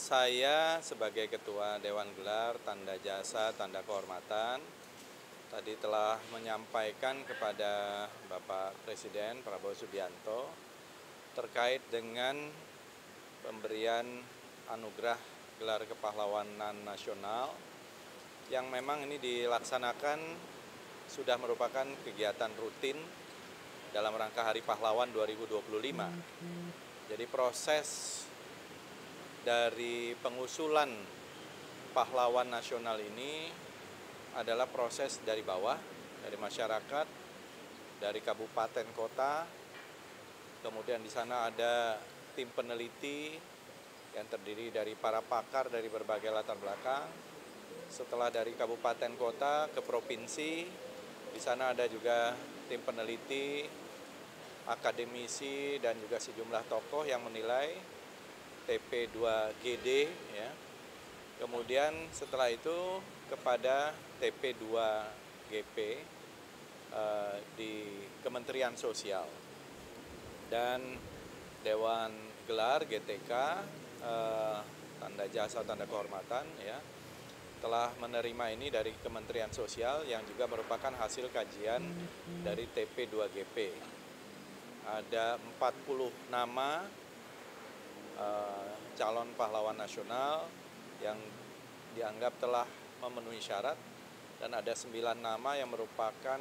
Saya sebagai Ketua Dewan Gelar Tanda Jasa Tanda Kehormatan tadi telah menyampaikan kepada Bapak Presiden Prabowo Subianto terkait dengan pemberian anugerah gelar kepahlawanan nasional yang memang ini dilaksanakan sudah merupakan kegiatan rutin dalam rangka Hari Pahlawan 2025. Jadi proses dari pengusulan pahlawan nasional ini adalah proses dari bawah, dari masyarakat, dari kabupaten kota, kemudian di sana ada tim peneliti yang terdiri dari para pakar dari berbagai latar belakang. Setelah dari kabupaten kota ke provinsi, di sana ada juga tim peneliti, akademisi, dan juga sejumlah tokoh yang menilai TP2GD, ya. Kemudian setelah itu kepada TP2GP di Kementerian Sosial dan Dewan Gelar GTK Tanda Jasa Tanda Kehormatan, ya, telah menerima ini dari Kementerian Sosial yang juga merupakan hasil kajian dari TP2GP. Ada 40 nama calon pahlawan nasional yang dianggap telah memenuhi syarat dan ada 9 nama yang merupakan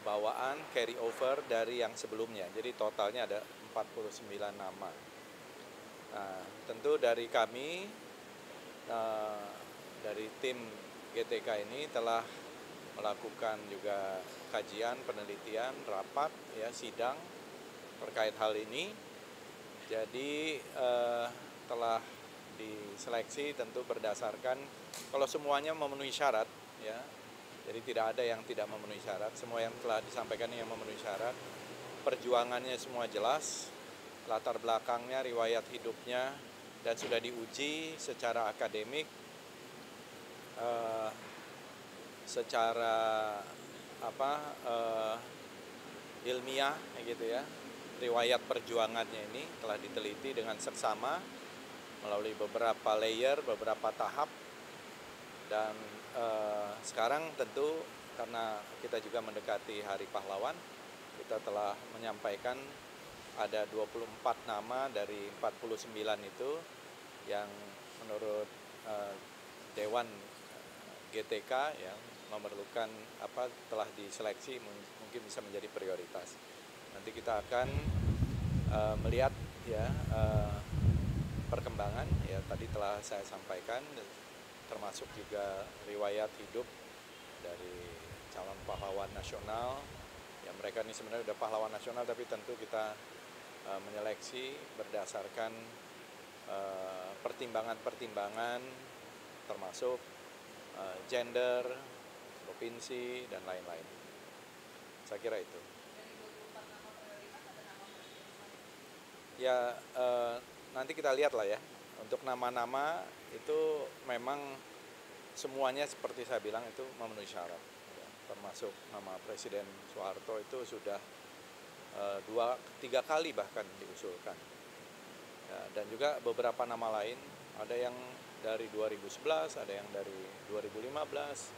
bawaan carry over dari yang sebelumnya. Jadi totalnya ada 49 nama. Nah, tentu dari kami dari tim GTK ini telah melakukan juga kajian, penelitian, rapat, ya, sidang terkait hal ini. Jadi telah diseleksi tentu berdasarkan kalau semuanya memenuhi syarat, ya. Jadi tidak ada yang tidak memenuhi syarat, semua yang telah disampaikan yang memenuhi syarat. Perjuangannya semua jelas, latar belakangnya, riwayat hidupnya, dan sudah diuji secara akademik, secara ilmiah, gitu ya. Riwayat perjuangannya ini telah diteliti dengan seksama melalui beberapa layer, beberapa tahap, dan sekarang tentu karena kita juga mendekati Hari Pahlawan, kita telah menyampaikan ada 24 nama dari 49 itu yang menurut Dewan GTK yang memerlukan telah diseleksi mungkin bisa menjadi prioritas. Nanti kita akan melihat, ya, perkembangan, ya, tadi telah saya sampaikan, termasuk juga riwayat hidup dari calon pahlawan nasional. Ya, mereka ini sebenarnya sudah pahlawan nasional, tapi tentu kita menyeleksi berdasarkan pertimbangan-pertimbangan termasuk gender, provinsi, dan lain-lain. Saya kira itu. Ya, nanti kita lihat lah, ya. Untuk nama-nama itu memang semuanya seperti saya bilang itu memenuhi syarat, ya. Termasuk nama Presiden Soeharto itu sudah 2-3 kali bahkan diusulkan, ya, dan juga beberapa nama lain, ada yang dari 2011, ada yang dari 2015,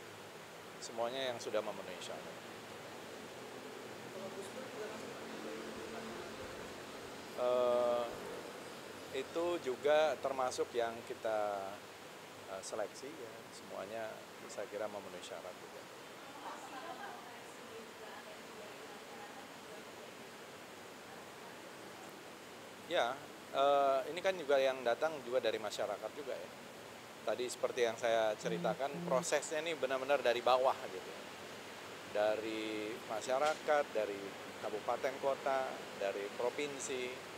semuanya yang sudah memenuhi syarat. Itu juga termasuk yang kita seleksi, ya, semuanya saya kira memenuhi syarat juga. Ya, ini kan juga yang datang juga dari masyarakat juga, ya. Tadi seperti yang saya ceritakan, prosesnya ini benar-benar dari bawah, gitu. Dari masyarakat, dari kabupaten kota, dari provinsi,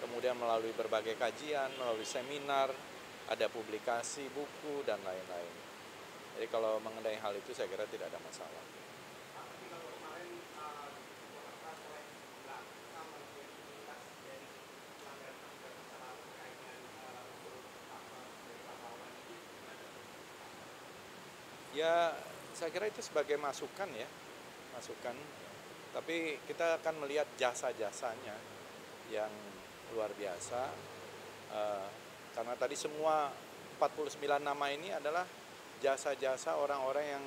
kemudian melalui berbagai kajian, melalui seminar, ada publikasi buku, dan lain-lain. Jadi kalau mengenai hal itu saya kira tidak ada masalah. Ya, saya kira itu sebagai masukan, ya, masukan. Tapi kita akan melihat jasa-jasanya yang luar biasa, Eh, karena tadi semua 49 nama ini adalah jasa-jasa orang-orang yang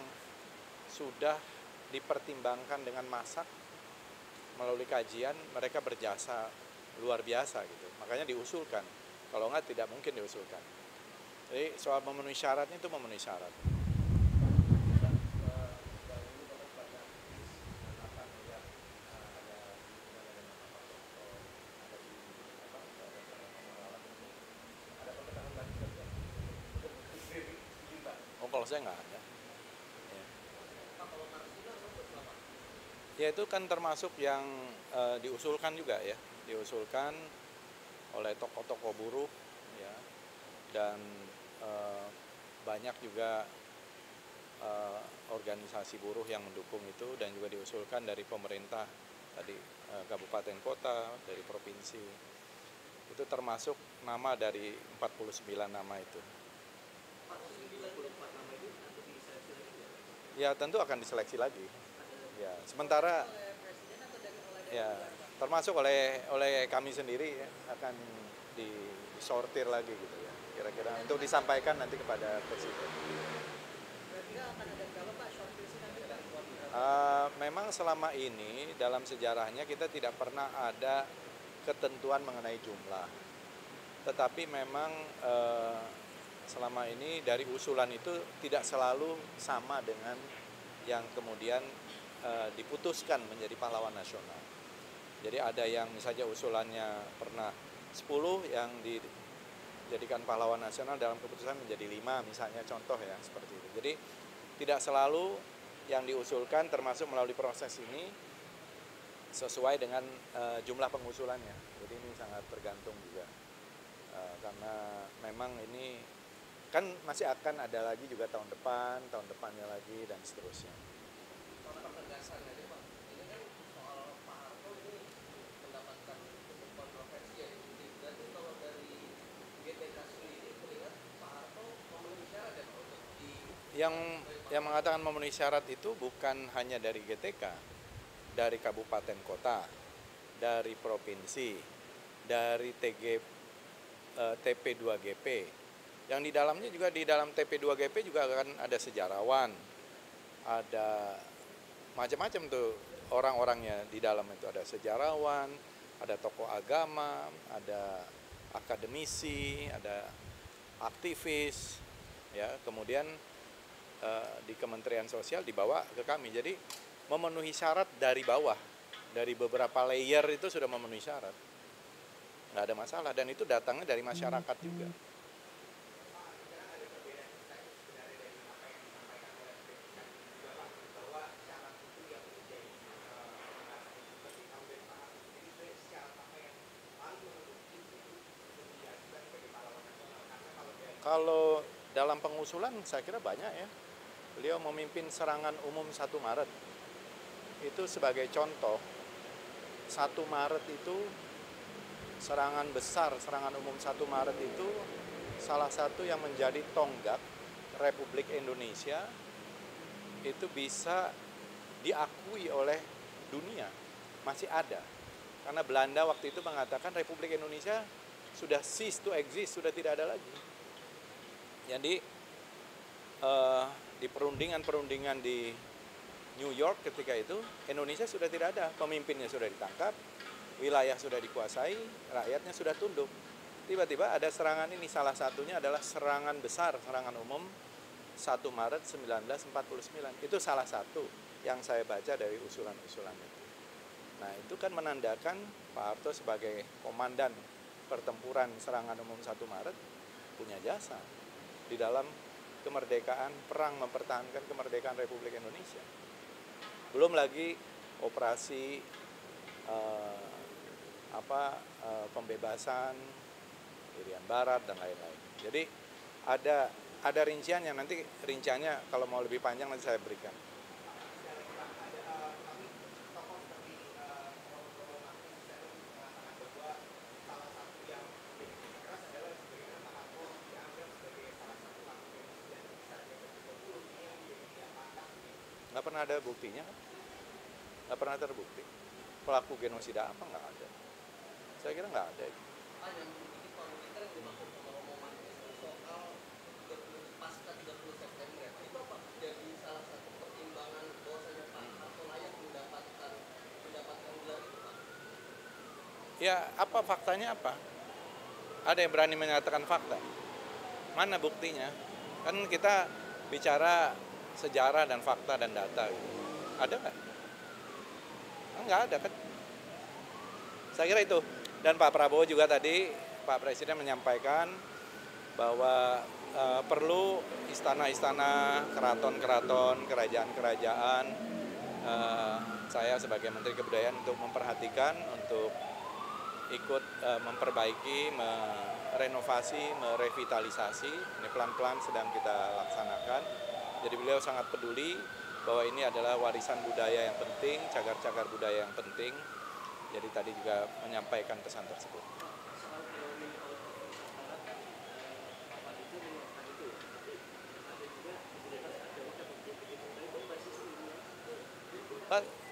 sudah dipertimbangkan dengan masak melalui kajian, mereka berjasa luar biasa gitu. Makanya diusulkan. Kalau enggak tidak mungkin diusulkan. Jadi soal memenuhi syaratnya itu memenuhi syarat. Oh, kalau saya nggak ada. Ya. Ya itu kan termasuk yang diusulkan juga ya, diusulkan oleh tokoh-tokoh buruh ya, dan banyak juga organisasi buruh yang mendukung itu, dan juga diusulkan dari pemerintah tadi, kabupaten kota, dari provinsi. Itu termasuk nama dari 49 nama itu. Ya tentu akan diseleksi lagi. Ya, sementara ya termasuk oleh kami sendiri ya, akan disortir lagi gitu ya. Kira-kira untuk disampaikan nanti kepada presiden. Memang selama ini dalam sejarahnya kita tidak pernah ada ketentuan mengenai jumlah. Tetapi memang selama ini dari usulan itu tidak selalu sama dengan yang kemudian diputuskan menjadi pahlawan nasional. Jadi ada yang misalnya usulannya pernah 10 yang dijadikan pahlawan nasional dalam keputusan menjadi 5 misalnya, contoh ya seperti itu. Jadi tidak selalu yang diusulkan termasuk melalui proses ini sesuai dengan jumlah pengusulannya. Jadi ini sangat tergantung juga. Karena memang ini kan masih akan ada lagi juga tahun depannya lagi, dan seterusnya. Soal penegasan aja Pak, ini kan soal Pak Harto ini mendapatkan cukup kontroversi ya. Berarti kalau dari GTK sendiri melihat Pak Harto memenuhi syarat ya Pak untuk di... Yang mengatakan memenuhi syarat itu bukan hanya dari GTK, dari kabupaten kota, dari provinsi, dari TP2GP. Yang di dalamnya juga, di dalam TP2GP juga akan ada sejarawan, ada macam-macam tuh orang-orangnya di dalam itu. Ada sejarawan, ada tokoh agama, ada akademisi, ada aktivis, ya. Kemudian di Kementerian Sosial dibawa ke kami. Jadi memenuhi syarat dari bawah, dari beberapa layer itu sudah memenuhi syarat. Nggak ada masalah, dan itu datangnya dari masyarakat juga. Kalau dalam pengusulan saya kira banyak ya. Beliau memimpin serangan umum 1 Maret. Itu sebagai contoh, 1 Maret itu serangan besar, serangan umum 1 Maret itu salah satu yang menjadi tonggak Republik Indonesia itu bisa diakui oleh dunia. Masih ada. Karena Belanda waktu itu mengatakan Republik Indonesia sudah cease to exist, sudah tidak ada lagi. Jadi di perundingan di New York ketika itu, Indonesia sudah tidak ada, pemimpinnya sudah ditangkap, wilayah sudah dikuasai, rakyatnya sudah tunduk. Tiba-tiba ada serangan ini, salah satunya adalah serangan besar, serangan umum 1 Maret 1949. Itu salah satu yang saya baca dari usulan-usulan itu. Nah, itu kan menandakan Pak Harto sebagai komandan pertempuran serangan umum 1 Maret punya jasa di dalam kemerdekaan, perang mempertahankan kemerdekaan Republik Indonesia. Belum lagi operasi pembebasan Irian Barat dan lain-lain. Jadi ada rinciannya, nanti rinciannya kalau mau lebih panjang nanti saya berikan. Nggak pernah ada buktinya kan? Nggak pernah terbukti. Pelaku genosida apa nggak ada. Saya kira nggak ada. Yang bikin Pak Militer Ya apa faktanya apa? Ada yang berani menyatakan fakta? Mana buktinya? Kan kita bicara sejarah dan fakta dan data gitu. Ada nggak? Nggak ada kan? Saya kira itu. Dan Pak Prabowo juga tadi, Pak Presiden menyampaikan bahwa perlu istana-istana, keraton-keraton, kerajaan-kerajaan, saya sebagai Menteri Kebudayaan untuk memperhatikan, untuk ikut memperbaiki, merenovasi, merevitalisasi. Ini pelan-pelan sedang kita laksanakan. Jadi beliau sangat peduli bahwa ini adalah warisan budaya yang penting, cagar-cagar budaya yang penting. Jadi tadi juga menyampaikan pesan tersebut.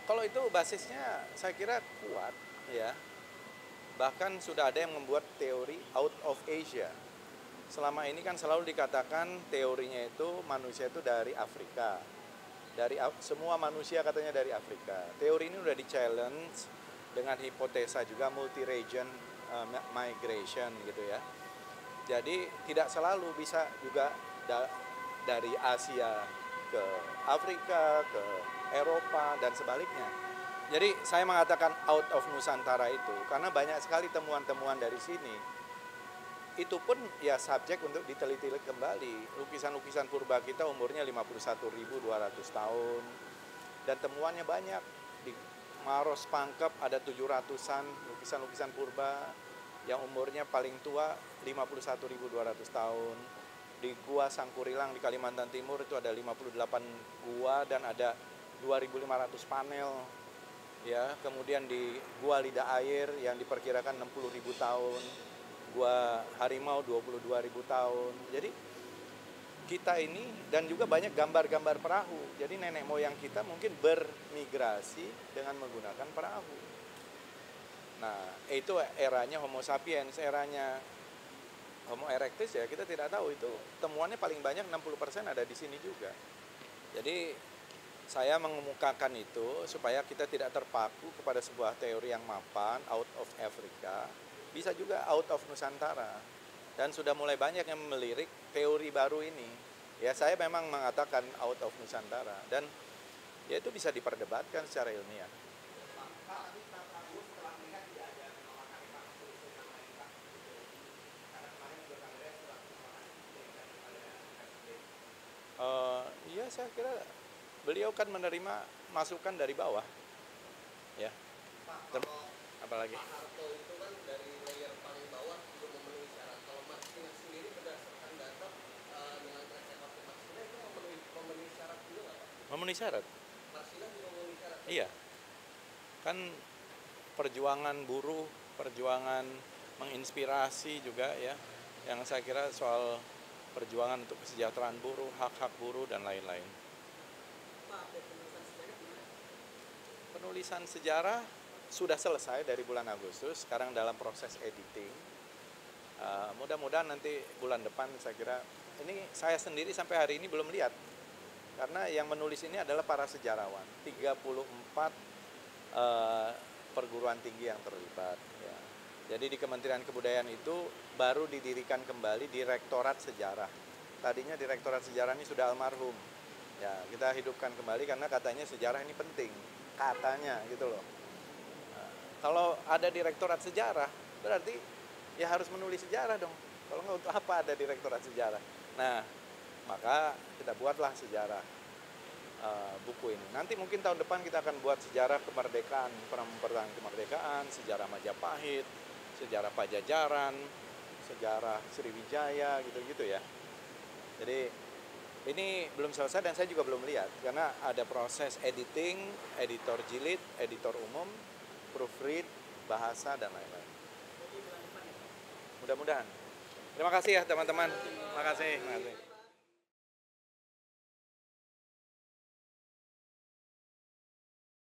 Kalau itu basisnya saya kira kuat ya. Bahkan sudah ada yang membuat teori out of Asia. Selama ini kan selalu dikatakan teorinya itu manusia itu dari Afrika. Semua manusia katanya dari Afrika. Teori ini udah di-challenge dengan hipotesa juga multi-region migration gitu ya. Jadi tidak selalu bisa juga dari Asia ke Afrika, ke Eropa dan sebaliknya. Jadi saya mengatakan out of Nusantara itu karena banyak sekali temuan-temuan dari sini. Itu pun ya subjek untuk diteliti kembali. Lukisan-lukisan purba kita umurnya 51.200 tahun. Dan temuannya banyak. Di Maros Pangkep ada 700-an lukisan-lukisan purba yang umurnya paling tua 51.200 tahun. Di Gua Sangkurilang di Kalimantan Timur itu ada 58 gua dan ada 2.500 panel. Ya, kemudian di Gua Lidah Air yang diperkirakan 60.000 tahun, Gua Harimau 22.000 tahun. Jadi kita ini dan juga banyak gambar-gambar perahu. Jadi nenek moyang kita mungkin bermigrasi dengan menggunakan perahu. Nah, itu eranya Homo sapiens, eranya Homo erectus ya kita tidak tahu itu. Temuannya paling banyak 60% ada di sini juga. Jadi saya mengemukakan itu supaya kita tidak terpaku kepada sebuah teori yang mapan, out of Africa, bisa juga out of Nusantara. Dan sudah mulai banyak yang melirik teori baru ini. Ya saya memang mengatakan out of Nusantara dan ya itu bisa diperdebatkan secara ilmiah. Iya saya kira beliau kan menerima masukan dari bawah, ya. Apalagi? Pak Harto itu kan dari layer paling bawah belum memenuhi syarat. Kalau Marsilina sendiri berdasarkan data dengan track record Marsilina itu memenuhi syarat juga nggak Pak? Memenuhi syarat? Marsilina juga memenuhi syarat? Iya. Kan perjuangan buruh, perjuangan menginspirasi juga ya. Yang saya kira soal perjuangan untuk kesejahteraan buruh, hak-hak buruh dan lain-lain. Penulisan sejarah sudah selesai dari bulan Agustus, sekarang dalam proses editing. Mudah-mudahan nanti bulan depan saya kira, ini saya sendiri sampai hari ini belum lihat. Karena yang menulis ini adalah para sejarawan, 34 perguruan tinggi yang terlibat. Ya. Jadi di Kementerian Kebudayaan itu baru didirikan kembali Direktorat Sejarah. Tadinya Direktorat Sejarah ini sudah almarhum. Ya, kita hidupkan kembali karena katanya sejarah ini penting. Katanya gitu loh. Nah, kalau ada Direktorat Sejarah, berarti ya harus menulis sejarah dong. Kalau nggak untuk apa ada Direktorat Sejarah? Nah, maka kita buatlah sejarah buku ini. Nanti mungkin tahun depan kita akan buat sejarah kemerdekaan, perang kemerdekaan, sejarah Majapahit, sejarah Pajajaran, sejarah Sriwijaya, gitu-gitu ya. Jadi ini belum selesai dan saya juga belum lihat karena ada proses editing, editor jilid, editor umum, proofread, bahasa dan lain-lain. Mudah-mudahan. Terima kasih ya teman-teman. Terima kasih.